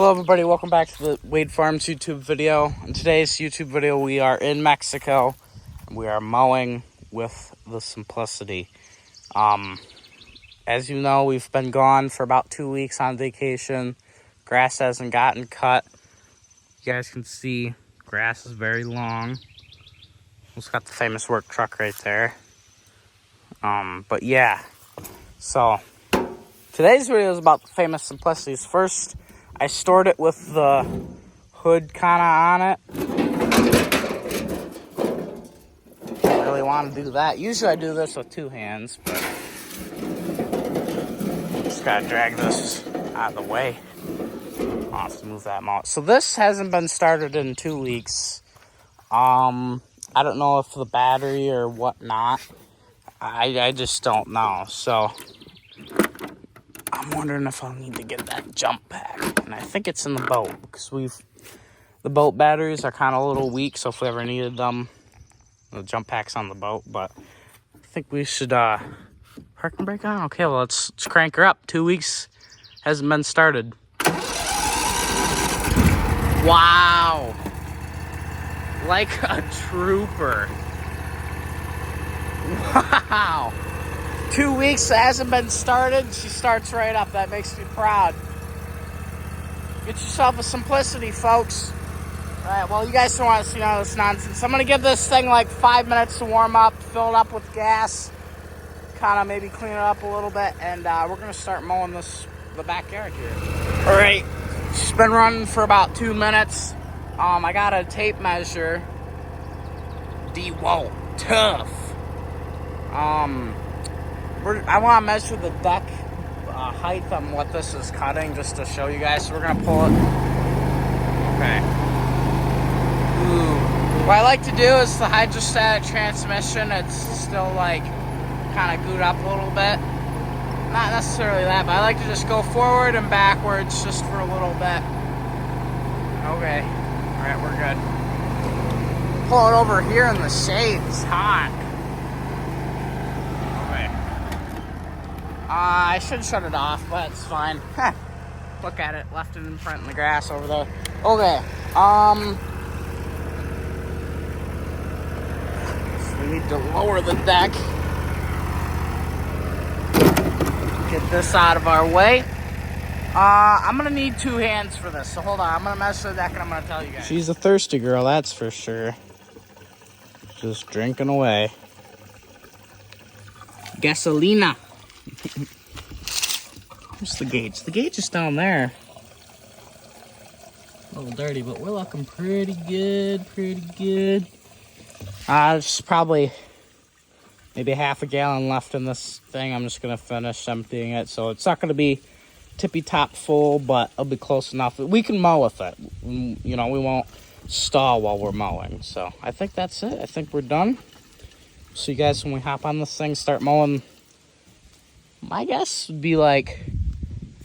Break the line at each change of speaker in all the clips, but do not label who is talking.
Hello everybody, welcome back to the Wade Farms YouTube video. In today's YouTube video, we are in Mexico and we are mowing with the Simplicity. As you know, we've been gone for about 2 weeks on vacation. Grass hasn't gotten cut. You guys can see grass is very long. It's got the famous work truck right there. But yeah, so today's video is about the famous Simplicities. First, I stored it with the hood kind of on it. Don't really want to do that. Usually I do this with 2 hands, but just gotta drag this out of the way. I'll have to move that out. So this hasn't been started in 2 weeks. I don't know if the battery or whatnot. I just don't know. So I'm wondering if I'll need to get that jump pack. And I think it's in the boat because the boat batteries are kind of a little weak. So if we ever needed them, the jump pack's on the boat. But I think we should park and brake on. Okay, well, let's crank her up. 2 weeks hasn't been started. Wow. Like a trooper. Wow. 2 weeks hasn't been started. She starts right up. That makes me proud. Get yourself a Simplicity, folks. All right, well, you guys don't want to see all this nonsense. I'm going to give this thing like 5 minutes to warm up, fill it up with gas, kind of maybe clean it up a little bit, and we're going to start mowing the backyard here. All right, she's been running for about 2 minutes. I got a tape measure. DeWalt, tough. I want to measure the deck height on what this is cutting just to show you guys. So we're going to pull it. Okay. Ooh. What I like to do is the hydrostatic transmission. It's still like kind of gooed up a little bit. Not necessarily that, but I like to just go forward and backwards just for a little bit. Okay. All right, we're good. Pull it over here in the shade. It's hot. I should shut it off, but it's fine. Look at it, left it in front in the grass over there. Okay, so we need to lower the deck. Get this out of our way. I'm gonna need 2 hands for this, so hold on. I'm gonna measure the deck and I'm gonna tell you guys. She's a thirsty girl, that's for sure. Just drinking away. Gasolina. Where's the gauge? The gauge is down there. A little dirty, but we're looking pretty good, There's probably maybe half a gallon left in this thing. I'm just gonna finish emptying it. So it's not gonna be tippy-top full, but it'll be close enough. We can mow with it. You know, we won't stall while we're mowing. So I think that's it. I think we're done. So you guys, when we hop on this thing, start mowing, my guess would be like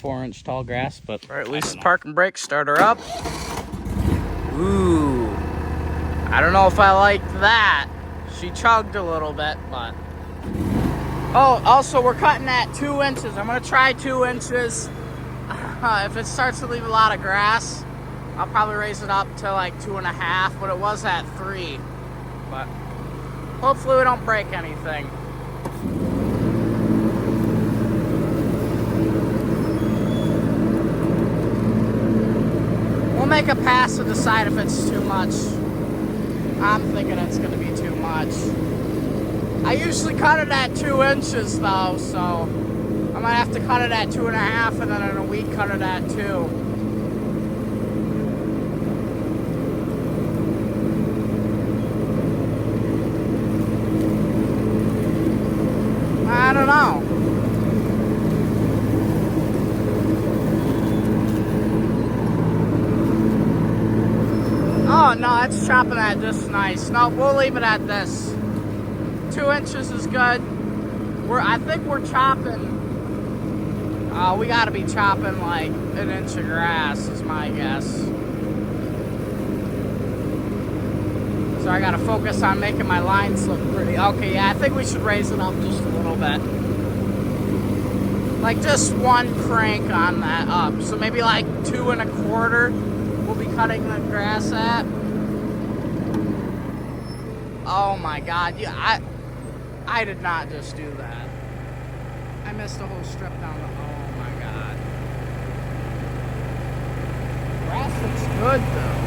4-inch tall grass, but all right, at least park and brake, start her up. Ooh, I don't know if I like that. She chugged a little bit, but oh, also we're cutting at 2 inches. I'm gonna try 2 inches. If it starts to leave a lot of grass, I'll probably raise it up to like 2.5, but it was at 3. But hopefully we don't break anything. We'll make a pass to decide if it's too much. I'm thinking it's gonna be too much. I usually cut it at 2 inches though, so I might have to cut it at 2.5 and then in a week cut it at 2. I don't know. Oh no, it's chopping at just nice. No, we'll leave it at this. 2 inches is good. I think we're chopping. We gotta be chopping like 1 inch of grass is my guess. So I gotta focus on making my lines look pretty. Okay, yeah, I think we should raise it up just a little bit. Like just one crank on that up. So maybe like 2 1/4 we'll be cutting the grass at. Oh my God, yeah, I did not just do that. I missed a whole strip down the, oh my God. Grass looks good though.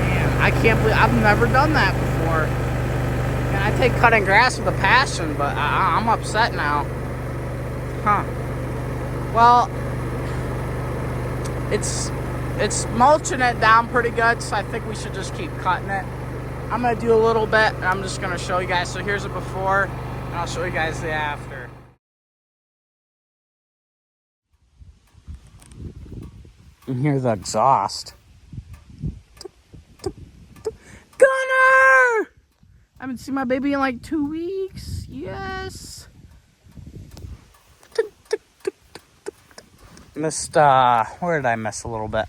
Man, I can't believe, I've never done that before. And I take cutting grass with a passion, but I'm upset now. Huh. Well, it's mulching it down pretty good, so I think we should just keep cutting it. I'm gonna do a little bit, and I'm just gonna show you guys. So here's the before, and I'll show you guys the after. And here's the exhaust. Gunner! I haven't seen my baby in like 2 weeks. Yes. Missed, where did I miss a little bit?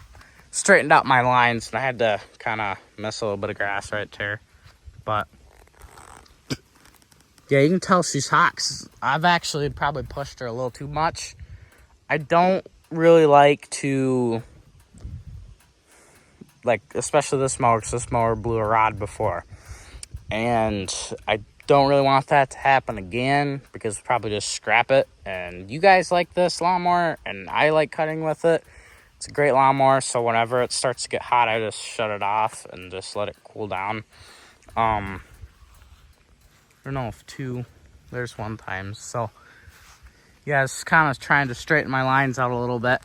Straightened out my lines, and I had to kind of miss a little bit of grass right there. But, yeah, you can tell she's hot, 'cause I've actually probably pushed her a little too much. I don't really like to, like, especially this mower, because this mower blew a rod before. And I don't really want that to happen again, because we'll probably just scrap it. And you guys like this lawnmower, and I like cutting with it. It's a great lawnmower, so whenever it starts to get hot, I just shut it off and just let it cool down. I don't know if there's one time. So, yeah, it's kind of trying to straighten my lines out a little bit.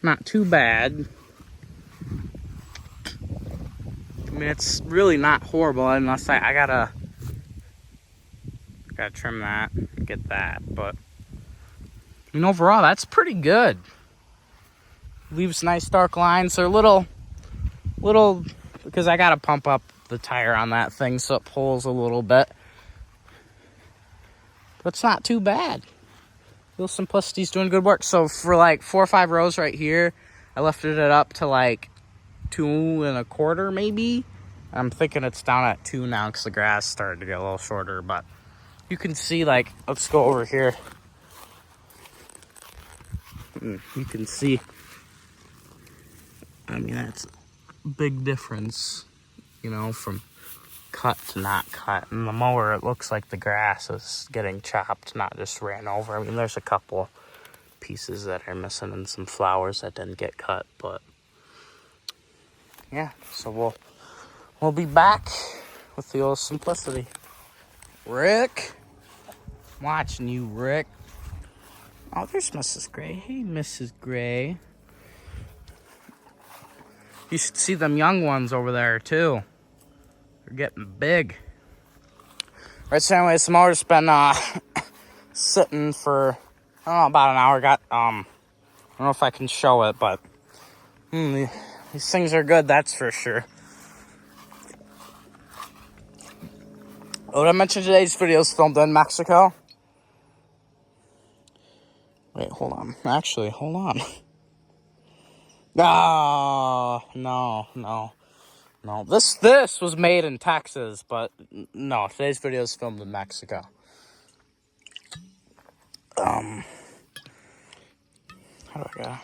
Not too bad. I mean, it's really not horrible unless I gotta trim that and get that. But, I mean, overall, that's pretty good. Leaves nice dark lines. They're little, because I gotta pump up the tire on that thing so it pulls a little bit. But it's not too bad. Little Simplicity's doing good work. So for like 4 or 5 rows right here, I lifted it up to like 2 1/4 maybe. I'm thinking it's down at 2 now because the grass started to get a little shorter. But you can see, like, let's go over here. You can see, I mean, that's a big difference, you know, from cut to not cut. And the mower, it looks like the grass is getting chopped, not just ran over. I mean, there's a couple pieces that are missing and some flowers that didn't get cut, but yeah, so we'll be back with the old Simplicity. Rick, I'm watching you, Rick. Oh, there's Mrs. Gray. Hey, Mrs. Gray. You should see them young ones over there too. They're getting big. Right, so anyways, the mower's been sitting for, I don't know, about an hour. I don't know if I can show it, but these things are good, that's for sure. What I mentioned, today's video is filmed in Mexico. Wait, hold on. Actually, hold on. Oh, no. This was made in Texas, but no, today's video is filmed in Mexico. How do I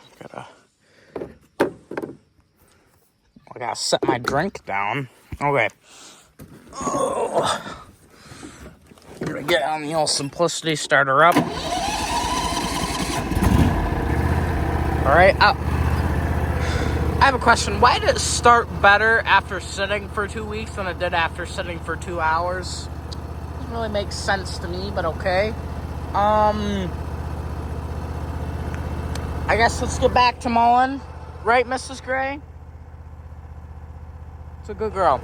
gotta set my drink down. Okay. Oh. I'm gonna get on the old Simplicity, start her up. Alright, I have a question. Why did it start better after sitting for 2 weeks than it did after sitting for 2 hours? Doesn't really make sense to me, but okay. I guess let's get back to mowing. Right, Mrs. Gray? It's a good girl.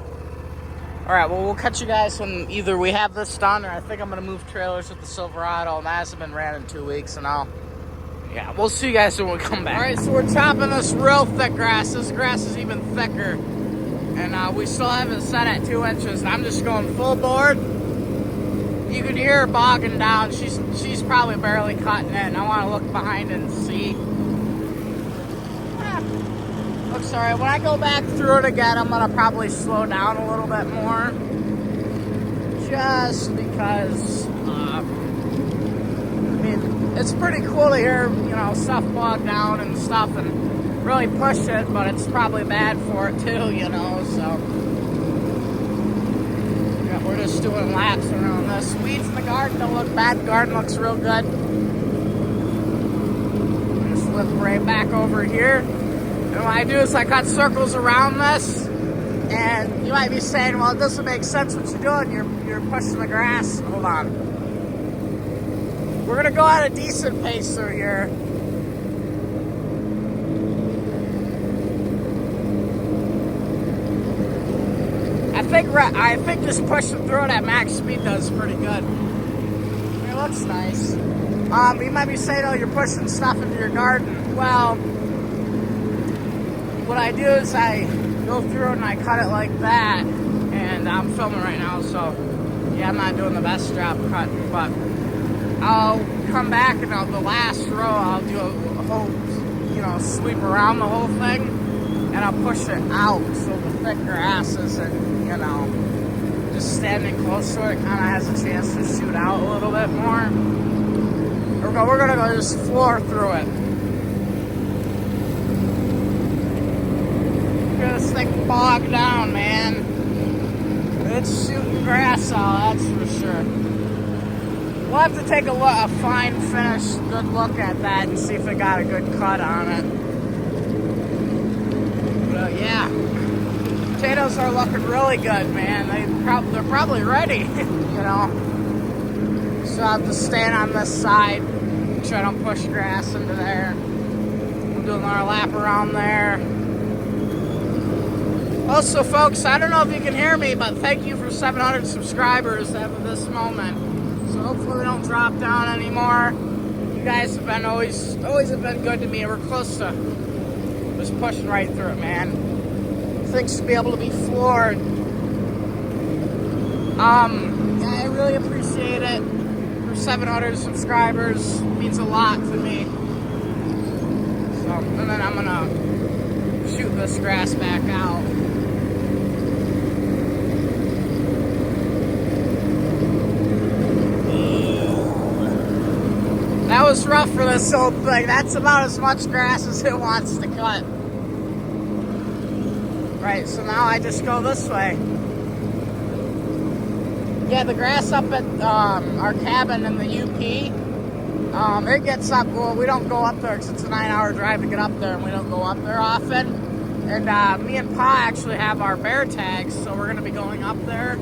Alright, well, we'll catch you guys when either we have this done, or I think I'm going to move trailers with the Silverado, and that hasn't been ran in 2 weeks, and yeah, we'll see you guys when we come back. Alright, so we're chopping this real thick grass. This grass is even thicker, and we still haven't set at 2 inches, and I'm just going full board. You can hear her bogging down. She's probably barely cutting it, and I want to look behind and see. Looks alright. When I go back through it again, I'm going to probably slow down a little bit more. just because, I mean, it's pretty cool to hear, you know, stuff bog down and stuff and really push it, but it's probably bad for it too, you know, so. Yeah, we're just doing laps around this. Weeds in the garden don't look bad. The garden looks real good. Just flip right back over here. And what I do is I cut circles around this. And you might be saying, well, it doesn't make sense what you're doing. You're pushing the grass. Hold on. We're going to go at a decent pace through here. I think just pushing through it at max speed does pretty good. It looks nice. You might be saying, oh, you're pushing stuff into your garden. Well, what I do is I go through and I cut it like that, and I'm filming right now, so yeah, I'm not doing the best job cutting, but I'll come back and the last row I'll do a whole, you know, sweep around the whole thing, and I'll push it out so the thick grass isn't, you know, just standing close to it, kind of has a chance to shoot out a little bit more. We're gonna go just floor through it. This thing bogged down, man. It's shooting grass out, that's for sure. We'll have to take a fine finish, good look at that and see if it got a good cut on it. But yeah, potatoes are looking really good, man. They're probably ready, you know. So I'll have to stand on this side, try to push grass into there. We'll do another lap around there. Also, folks, I don't know if you can hear me, but thank you for 700 subscribers as of this moment. So hopefully we don't drop down anymore. You guys have been always have been good to me. We're close to just pushing right through it, man. Things to be able to be floored. Yeah, I really appreciate it. For 700 subscribers, it means a lot to me. So, and then I'm gonna shoot this grass back out. That was rough for this old thing. That's about as much grass as it wants to cut. Right, so now I just go this way. Yeah, the grass up at our cabin in the UP, it gets up, well, we don't go up there because it's a 9-hour drive to get up there, and we don't go up there often. And me and Pa actually have our bear tags, so we're going to be going up there.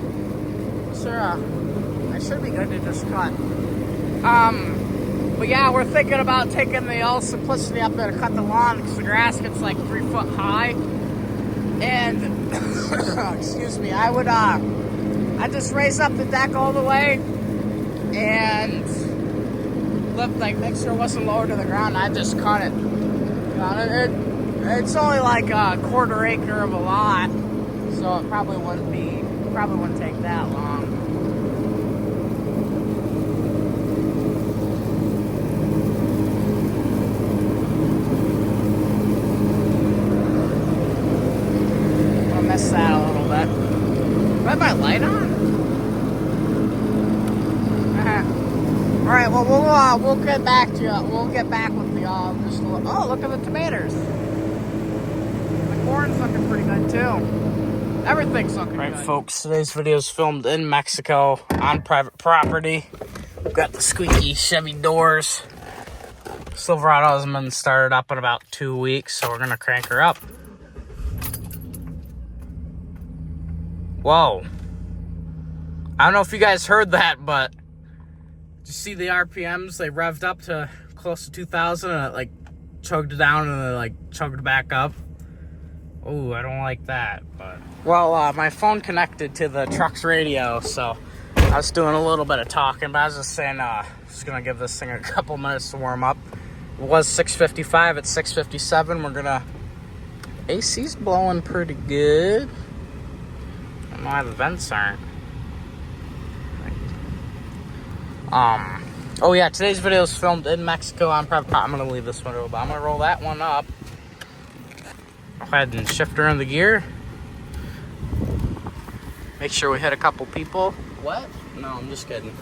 Sure, I should be good to just cut. But yeah, we're thinking about taking the All Simplicity up there to cut the lawn because the grass gets like 3 foot high. And, excuse me, I'd just raise up the deck all the way and make sure it wasn't lower to the ground. I'd just cut it. You know, it's only like a 1/4 acre of a lot, so it probably wouldn't take that long. Miss that a little bit. Do I have my light on? All right. Well, we'll get back to you. We'll get back with y'all. Just oh, look at the tomatoes. The corn's looking pretty good too. Everything's looking good. Right, folks. Today's video is filmed in Mexico on private property. We've got the squeaky Chevy doors. Silverado hasn't been started up in about 2 weeks, so we're gonna crank her up. Whoa. I don't know if you guys heard that, but did you see the RPMs? They revved up to close to 2,000 and it like chugged down and then like chugged back up. Oh, I don't like that, but. Well, my phone connected to the truck's radio, so I was doing a little bit of talking, but I was just saying, just gonna give this thing a couple minutes to warm up. It was 6:55, it's 6:57. We're gonna, AC's blowing pretty good. I don't know why the vents aren't. Oh yeah, today's video is filmed in Mexico on private. I'm gonna leave this window, but I'm gonna roll that one up. Go ahead and shift her in the gear. Make sure we hit a couple people. What? No, I'm just kidding.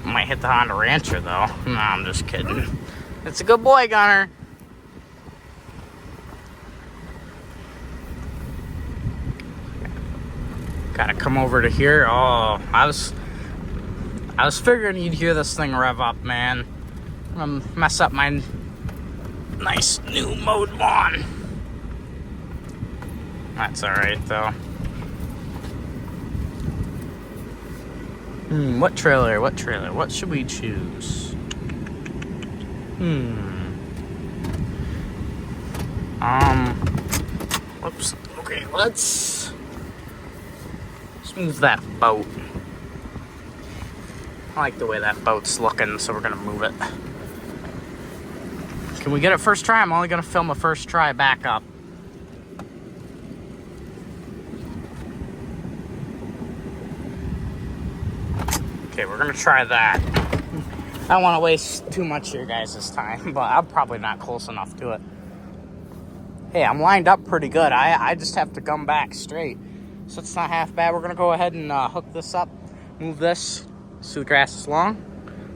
Might hit the Honda Rancher though. No, I'm just kidding. It's a good boy, Gunner. Gotta come over to here. Oh, I was figuring you'd hear this thing rev up, man. I'm gonna mess up my nice new mowed lawn. That's alright though. What trailer? What trailer? What should we choose? Whoops. Okay, let's move that boat. I like the way that boat's looking, so we're gonna move it. Can we get it first try? I'm only gonna film a first try back up. Okay, we're gonna try that. I don't want to waste too much of your guys' time, but I'm probably not close enough to it. Hey, I'm lined up pretty good. I just have to come back straight. So it's not half bad. We're gonna go ahead and hook this up, move this, so the grass is long.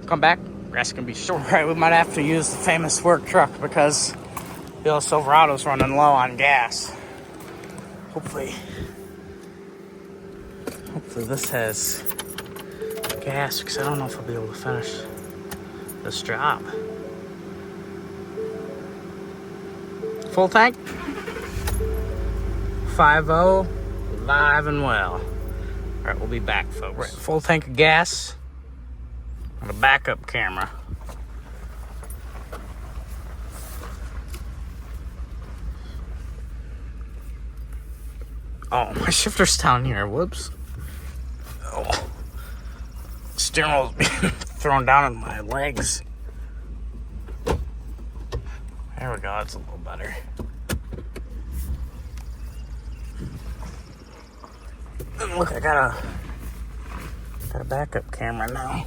Come back, grass can be short. Right, we might have to use the famous work truck because the old Silverado's running low on gas. Hopefully this has gas, because I don't know if I'll be able to finish this job. Full tank? 5-0, live and well. All right, we'll be back, folks. Right, full tank of gas on a backup camera. Oh, my shifter's down here. Whoops. Oh. Steering wheel's being thrown down on my legs. There we go, that's a little better. And look, I got a backup camera now.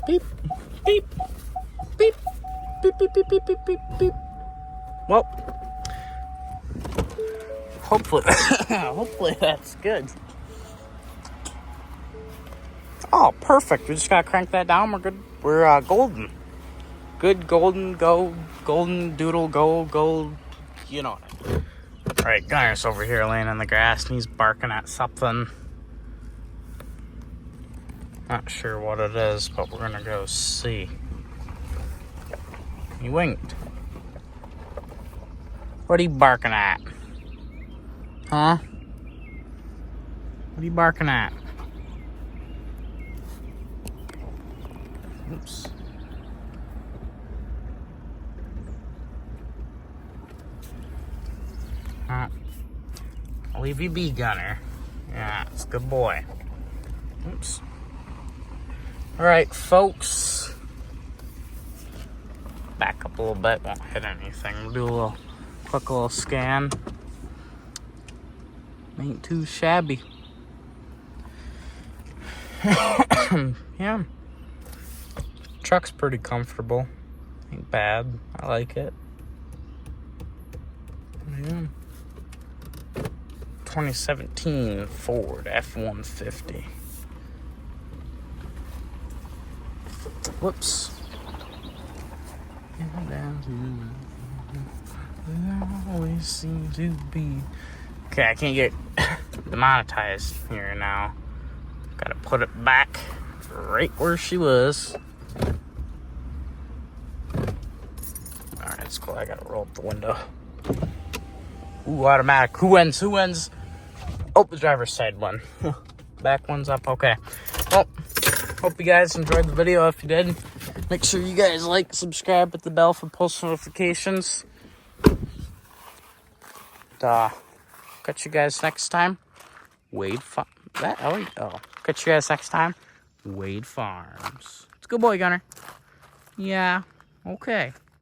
Beep, beep, beep, beep, beep, beep, beep, beep, beep, beep. Well, hopefully that's good. Oh, perfect. We just gotta crank that down. We're good. We're golden. Good golden, golden doodle, gold, you know. All right, Gunner's over here laying in the grass and he's barking at something. Not sure what it is, but we're gonna go see. He winked. What are you barking at? Huh? What are you barking at? Oops. I'll leave you be, Gunner. Yeah, it's a good boy. Oops. Alright, folks. Back up a little bit, won't hit anything. We'll do a quick little scan. Ain't too shabby. Yeah. Truck's pretty comfortable. Ain't bad. I like it. Yeah. 2017 Ford F-150. Whoops. There always seem to be. Okay, I can't get demonetized here now. Gotta put it back right where she was. Alright, it's cool. I gotta roll up the window. Ooh, automatic. Who wins? Who wins? Oh, the driver's side one. Back one's up. Okay. Well, hope you guys enjoyed the video. If you did, make sure you guys like, subscribe, hit the bell for post notifications. Catch you guys next time. Wade catch you guys next time. Wade Farms. It's a good boy, Gunner. Yeah. Okay.